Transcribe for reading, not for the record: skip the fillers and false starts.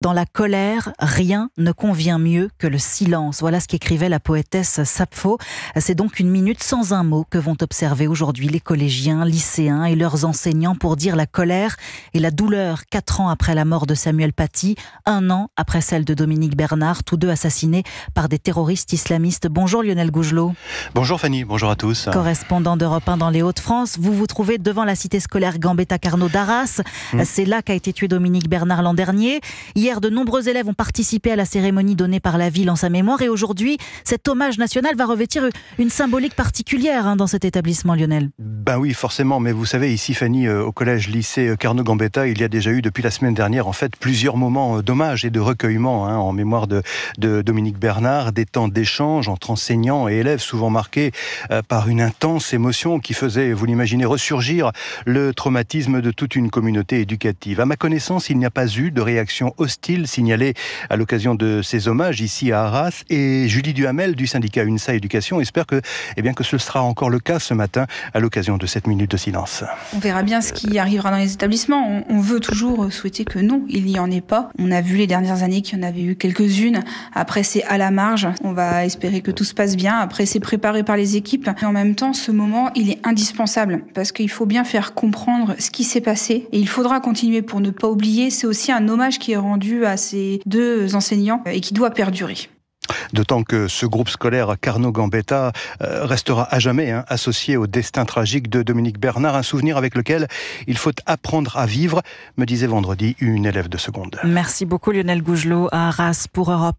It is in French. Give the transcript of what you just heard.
Dans la colère, rien ne convient mieux que le silence. Voilà ce qu'écrivait la poétesse Sappho. C'est donc une minute sans un mot que vont observer aujourd'hui les collégiens, lycéens et leurs enseignants pour dire la colère et la douleur 4 ans après la mort de Samuel Paty, 1 an après celle de Dominique Bernard, tous deux assassinés par des terroristes islamistes. Bonjour Lionel Gougelot. Bonjour Fanny, bonjour à tous. Correspondant d'Europe 1 dans les Hauts-de-France, vous vous trouvez devant la cité scolaire Gambetta Carnot d'Arras. C'est là qu'a été tué Dominique Bernard l'an dernier. Hier, de nombreux élèves ont participé à la cérémonie donnée par la ville en sa mémoire et aujourd'hui, cet hommage national va revêtir une symbolique particulière dans cet établissement, Lionel. Ben oui, forcément, mais vous savez, ici Fanny, au collège-lycée Carnot Gambetta, il y a déjà eu depuis la semaine dernière en fait plusieurs moments d'hommage et de recueillement en mémoire de Dominique Bernard, des temps d'échange entre enseignants et élèves souvent marqués par une intense émotion qui faisait, vous l'imaginez, ressurgir le traumatisme de toute une communauté éducative. À ma connaissance, il n'y a pas eu de réaction hostile signalée à l'occasion de ces hommages ici à Arras, et Julie Duhamel du syndicat UNSA Éducation espère que ce sera encore le cas ce matin à l'occasion de cette minute de silence. On verra bien ce qui arrivera dans les établissements. On veut toujours souhaiter que non, il n'y en ait pas. On a vu les dernières années qu'il y en avait eu quelques-unes. Après, c'est à la marge. On va espérer que tout se passe bien. Après, c'est préparé par les équipes. Et en même temps, ce moment, il est indispensable parce qu'il faut bien faire comprendre ce qui s'est passé. Et il faudra continuer pour ne pas oublier. C'est aussi un hommage qui est rendu à ces deux enseignants et qui doit perdurer. D'autant que ce groupe scolaire Carnot Gambetta restera à jamais associé au destin tragique de Dominique Bernard, un souvenir avec lequel il faut apprendre à vivre, me disait vendredi une élève de seconde. Merci beaucoup Lionel Gougelot à Arras pour Europe.